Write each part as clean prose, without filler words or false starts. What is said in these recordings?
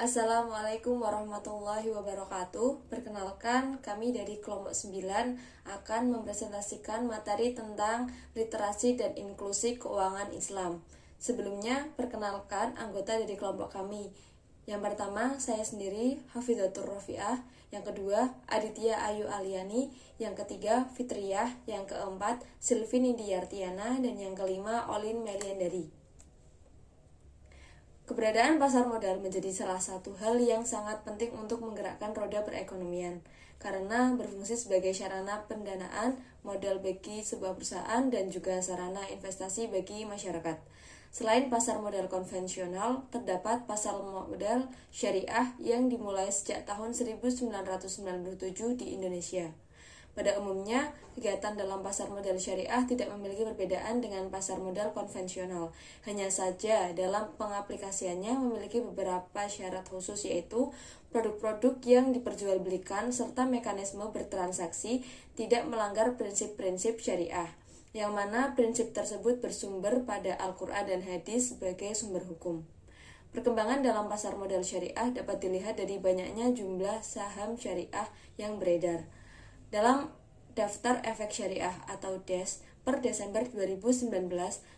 Assalamualaikum warahmatullahi wabarakatuh. Perkenalkan, kami dari kelompok 9 akan mempresentasikan materi tentang literasi dan inklusi keuangan Islam. Sebelumnya, perkenalkan anggota dari kelompok kami. Yang pertama, saya sendiri, Hafizatur Rofiah. Yang kedua, Aditya Ayu Aliani. Yang ketiga, Fitriyah. Yang keempat, Sylvie Nindiyartiana. Dan yang kelima, Olin Meliandari. Keberadaan pasar modal menjadi salah satu hal yang sangat penting untuk menggerakkan roda perekonomian, karena berfungsi sebagai sarana pendanaan modal bagi sebuah perusahaan dan juga sarana investasi bagi masyarakat. Selain pasar modal konvensional, terdapat pasar modal syariah yang dimulai sejak tahun 1997 di Indonesia. Pada umumnya, kegiatan dalam pasar modal syariah tidak memiliki perbedaan dengan pasar modal konvensional. Hanya saja dalam pengaplikasiannya memiliki beberapa syarat khusus, yaitu produk-produk yang diperjualbelikan serta mekanisme bertransaksi tidak melanggar prinsip-prinsip syariah, yang mana prinsip tersebut bersumber pada Al-Quran dan Hadis sebagai sumber hukum. Perkembangan dalam pasar modal syariah dapat dilihat dari banyaknya jumlah saham syariah yang beredar. Dalam daftar efek syariah atau DES per Desember 2019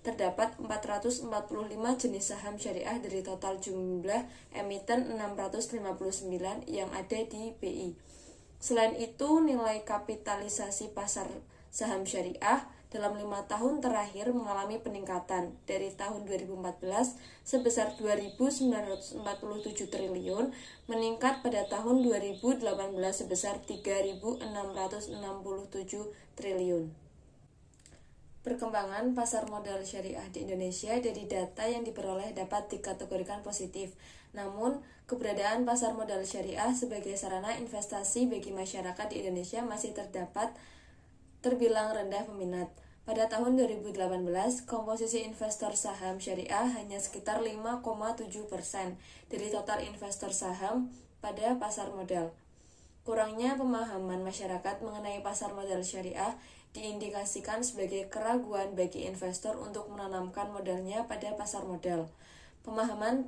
terdapat 445 jenis saham syariah dari total jumlah emiten 659 yang ada di BI. Selain itu, nilai kapitalisasi pasar saham syariah dalam 5 tahun terakhir mengalami peningkatan dari tahun 2014 sebesar 2.947 triliun meningkat pada tahun 2018 sebesar 3.667 triliun. Perkembangan pasar modal syariah di Indonesia dari data yang diperoleh dapat dikategorikan positif. Namun, keberadaan pasar modal syariah sebagai sarana investasi bagi masyarakat di Indonesia masih terbilang rendah peminat. Pada tahun 2018, komposisi investor saham syariah hanya sekitar 5,7% dari total investor saham pada pasar modal. Kurangnya pemahaman masyarakat mengenai pasar modal syariah diindikasikan sebagai keraguan bagi investor untuk menanamkan modalnya pada pasar modal. Pemahaman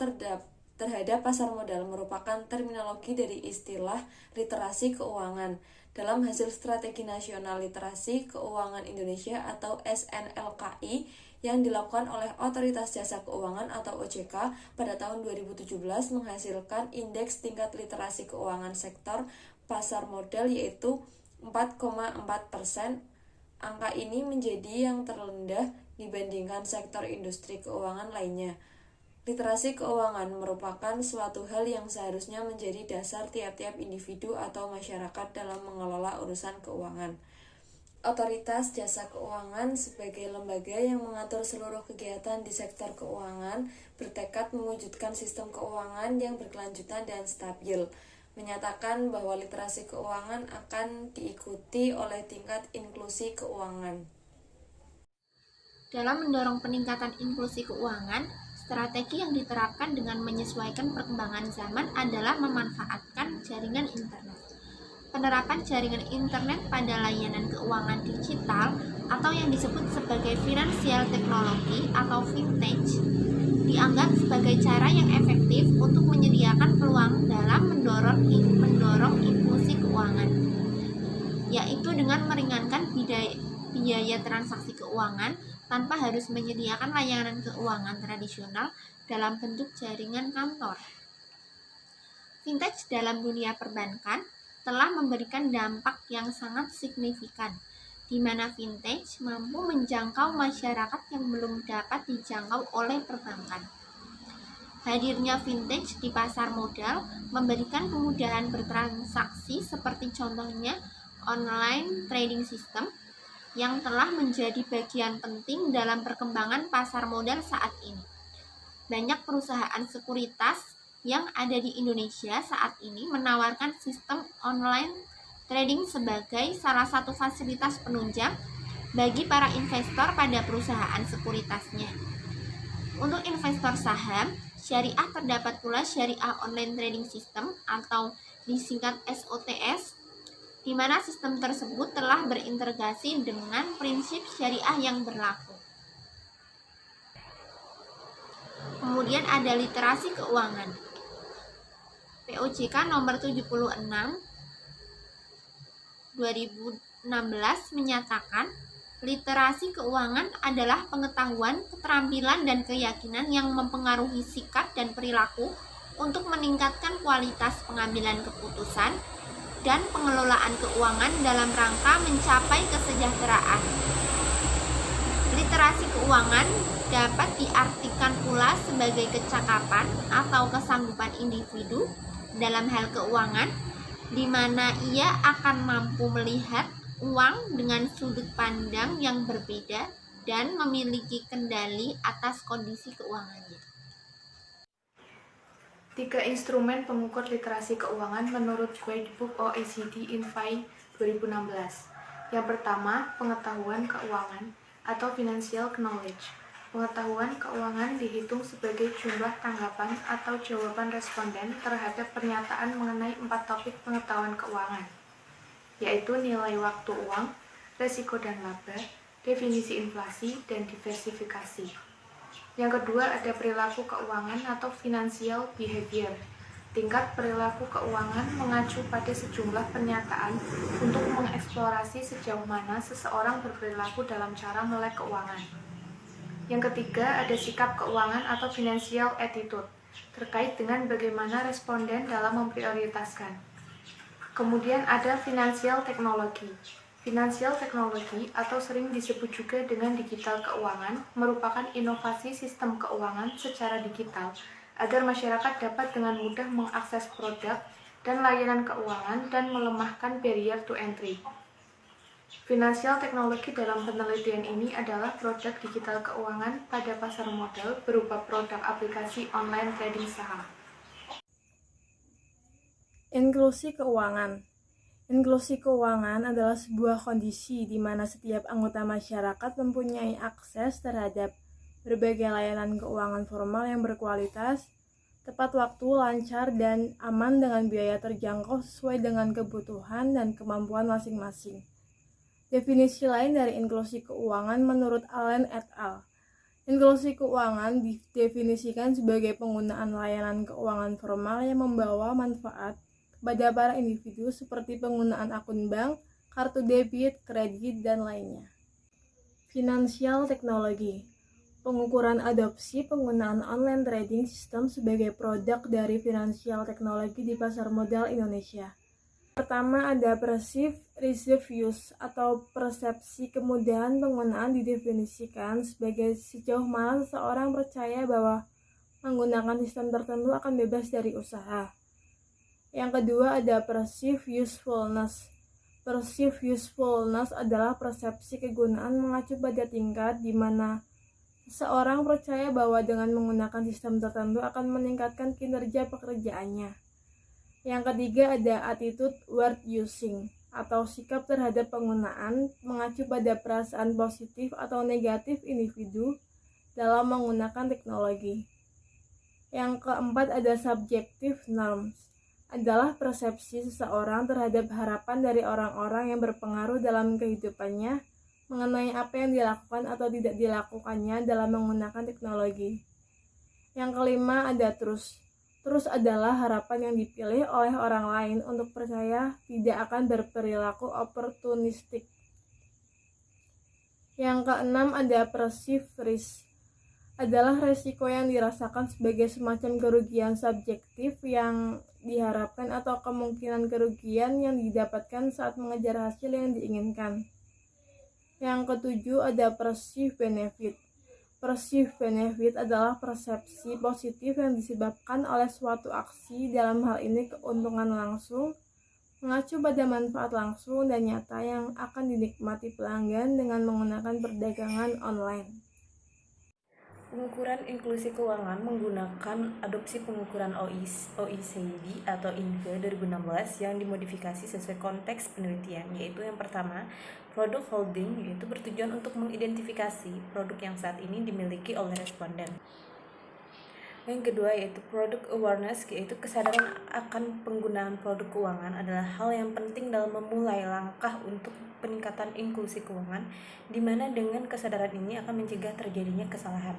terhadap pasar modal merupakan terminologi dari istilah literasi keuangan dalam hasil Strategi Nasional Literasi Keuangan Indonesia atau SNLKI yang dilakukan oleh Otoritas Jasa Keuangan atau OJK pada tahun 2017 menghasilkan indeks tingkat literasi keuangan sektor pasar modal yaitu 4,4%. Angka ini menjadi yang terendah dibandingkan sektor industri keuangan lainnya. Literasi keuangan merupakan suatu hal yang seharusnya menjadi dasar tiap-tiap individu atau masyarakat dalam mengelola urusan keuangan. Otoritas Jasa Keuangan sebagai lembaga yang mengatur seluruh kegiatan di sektor keuangan bertekad mewujudkan sistem keuangan yang berkelanjutan dan stabil, menyatakan bahwa literasi keuangan akan diikuti oleh tingkat inklusi keuangan. Dalam mendorong peningkatan inklusi keuangan, strategi yang diterapkan dengan menyesuaikan perkembangan zaman adalah memanfaatkan jaringan internet. Penerapan jaringan internet pada layanan keuangan digital atau yang disebut sebagai financial technology atau fintech dianggap sebagai cara yang efektif untuk menyediakan peluang dalam mendorong inklusi keuangan, yaitu dengan meringankan biaya transaksi keuangan tanpa harus menyediakan layanan keuangan tradisional dalam bentuk jaringan kantor. Fintech dalam dunia perbankan telah memberikan dampak yang sangat signifikan, di mana fintech mampu menjangkau masyarakat yang belum dapat dijangkau oleh perbankan. Hadirnya fintech di pasar modal memberikan kemudahan bertransaksi seperti contohnya online trading system yang telah menjadi bagian penting dalam perkembangan pasar modal saat ini. Banyak perusahaan sekuritas yang ada di Indonesia saat ini menawarkan sistem online trading sebagai salah satu fasilitas penunjang bagi para investor pada perusahaan sekuritasnya. Untuk investor saham, syariah terdapat pula syariah online trading system atau disingkat SOTS, di mana sistem tersebut telah berintegrasi dengan prinsip syariah yang berlaku. Kemudian ada literasi keuangan. OJK nomor 76 2016 menyatakan literasi keuangan adalah pengetahuan, keterampilan, dan keyakinan yang mempengaruhi sikap dan perilaku untuk meningkatkan kualitas pengambilan keputusan dan pengelolaan keuangan dalam rangka mencapai kesejahteraan. Literasi keuangan dapat diartikan pula sebagai kecakapan atau kesanggupan individu dalam hal keuangan, di mana ia akan mampu melihat uang dengan sudut pandang yang berbeda dan memiliki kendali atas kondisi keuangannya. 3 instrumen pengukur literasi keuangan menurut Guidebook OECD INFI 2016. Yang pertama, pengetahuan keuangan atau financial knowledge. Pengetahuan keuangan dihitung sebagai jumlah tanggapan atau jawaban responden terhadap pernyataan mengenai 4 topik pengetahuan keuangan, yaitu nilai waktu uang, resiko dan laba, definisi inflasi, dan diversifikasi. Yang kedua ada perilaku keuangan atau financial behavior. Tingkat perilaku keuangan mengacu pada sejumlah pernyataan untuk mengeksplorasi sejauh mana seseorang berperilaku dalam cara melek keuangan. Yang ketiga ada sikap keuangan atau financial attitude, terkait dengan bagaimana responden dalam memprioritaskan. Kemudian ada financial technology. Financial technology atau sering disebut juga dengan digital keuangan merupakan inovasi sistem keuangan secara digital agar masyarakat dapat dengan mudah mengakses produk dan layanan keuangan dan melemahkan barrier to entry. Financial technology dalam penelitian ini adalah produk digital keuangan pada pasar modal berupa produk aplikasi online trading saham. Inklusi keuangan. Inklusi keuangan adalah sebuah kondisi di mana setiap anggota masyarakat mempunyai akses terhadap berbagai layanan keuangan formal yang berkualitas, tepat waktu, lancar, dan aman dengan biaya terjangkau sesuai dengan kebutuhan dan kemampuan masing-masing. Definisi lain dari inklusi keuangan menurut Allen et al. Inklusi keuangan didefinisikan sebagai penggunaan layanan keuangan formal yang membawa manfaat kepada para individu seperti penggunaan akun bank, kartu debit, kredit, dan lainnya. Financial technology. Pengukuran adopsi penggunaan online trading system sebagai produk dari financial technology di pasar modal Indonesia. Pertama ada perceived receive use atau persepsi kemudahan penggunaan didefinisikan sebagai sejauh mana seseorang percaya bahwa menggunakan sistem tertentu akan bebas dari usaha. Yang kedua ada perceived usefulness. Perceived usefulness adalah persepsi kegunaan mengacu pada tingkat di mana seseorang percaya bahwa dengan menggunakan sistem tertentu akan meningkatkan kinerja pekerjaannya. Yang ketiga ada attitude worth using atau sikap terhadap penggunaan mengacu pada perasaan positif atau negatif individu dalam menggunakan teknologi. Yang keempat ada subjective norms, adalah persepsi seseorang terhadap harapan dari orang-orang yang berpengaruh dalam kehidupannya mengenai apa yang dilakukan atau tidak dilakukannya dalam menggunakan teknologi. Yang kelima ada trust. Trust adalah harapan yang dipilih oleh orang lain untuk percaya tidak akan berperilaku opportunistik. Yang keenam ada perceived risk, adalah resiko yang dirasakan sebagai semacam kerugian subjektif yang diharapkan atau kemungkinan kerugian yang didapatkan saat mengejar hasil yang diinginkan. Yang ketujuh ada perceived benefit. Perceived benefit adalah persepsi positif yang disebabkan oleh suatu aksi, dalam hal ini keuntungan langsung, mengacu pada manfaat langsung dan nyata yang akan dinikmati pelanggan dengan menggunakan perdagangan online. Pengukuran inklusi keuangan menggunakan adopsi pengukuran OECD atau INFI 2016 yang dimodifikasi sesuai konteks penelitian, yaitu yang pertama, product holding, yaitu bertujuan untuk mengidentifikasi produk yang saat ini dimiliki oleh responden. Yang kedua yaitu product awareness, yaitu kesadaran akan penggunaan produk keuangan adalah hal yang penting dalam memulai langkah untuk peningkatan inklusi keuangan, di mana dengan kesadaran ini akan mencegah terjadinya kesalahan.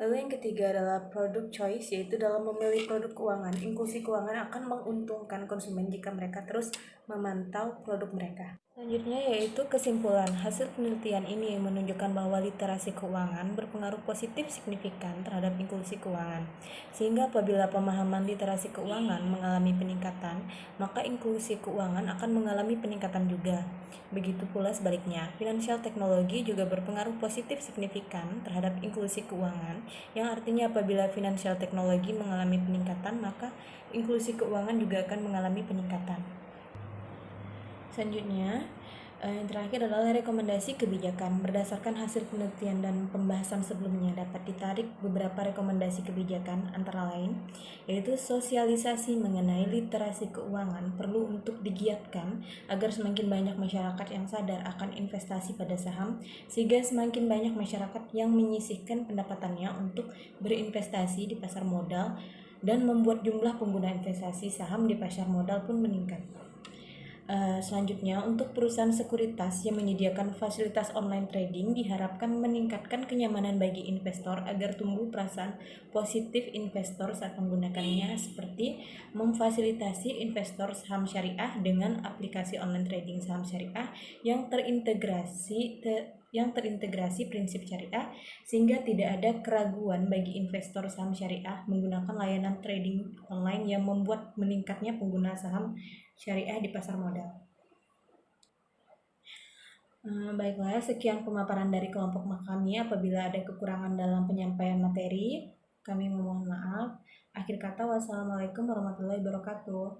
Lalu yang ketiga adalah product choice, yaitu dalam memilih produk keuangan, inklusi keuangan akan menguntungkan konsumen jika mereka terus memantau produk mereka. Selanjutnya yaitu kesimpulan. Hasil penelitian ini menunjukkan bahwa literasi keuangan berpengaruh positif signifikan terhadap inklusi keuangan. Sehingga apabila pemahaman literasi keuangan mengalami peningkatan, maka inklusi keuangan akan mengalami peningkatan juga. Begitu pula sebaliknya, finansial teknologi juga berpengaruh positif signifikan terhadap inklusi keuangan, yang artinya apabila finansial teknologi mengalami peningkatan, maka inklusi keuangan juga akan mengalami peningkatan. Selanjutnya, yang terakhir adalah rekomendasi kebijakan. Berdasarkan hasil penelitian dan pembahasan sebelumnya, dapat ditarik beberapa rekomendasi kebijakan, antara lain yaitu sosialisasi mengenai literasi keuangan perlu untuk digiatkan agar semakin banyak masyarakat yang sadar akan investasi pada saham, sehingga semakin banyak masyarakat yang menyisihkan pendapatannya untuk berinvestasi di pasar modal dan membuat jumlah pengguna investasi saham di pasar modal pun meningkat. Selanjutnya, untuk perusahaan sekuritas yang menyediakan fasilitas online trading diharapkan meningkatkan kenyamanan bagi investor agar tumbuh perasaan positif investor saat menggunakannya, seperti memfasilitasi investor saham syariah dengan aplikasi online trading saham syariah yang terintegrasi prinsip syariah, sehingga tidak ada keraguan bagi investor saham syariah menggunakan layanan trading online yang membuat meningkatnya pengguna saham syariah di pasar modal. Baiklah, sekian pemaparan dari kelompok kami. Apabila ada kekurangan dalam penyampaian materi, kami memohon maaf. Akhir kata, wassalamualaikum warahmatullahi wabarakatuh.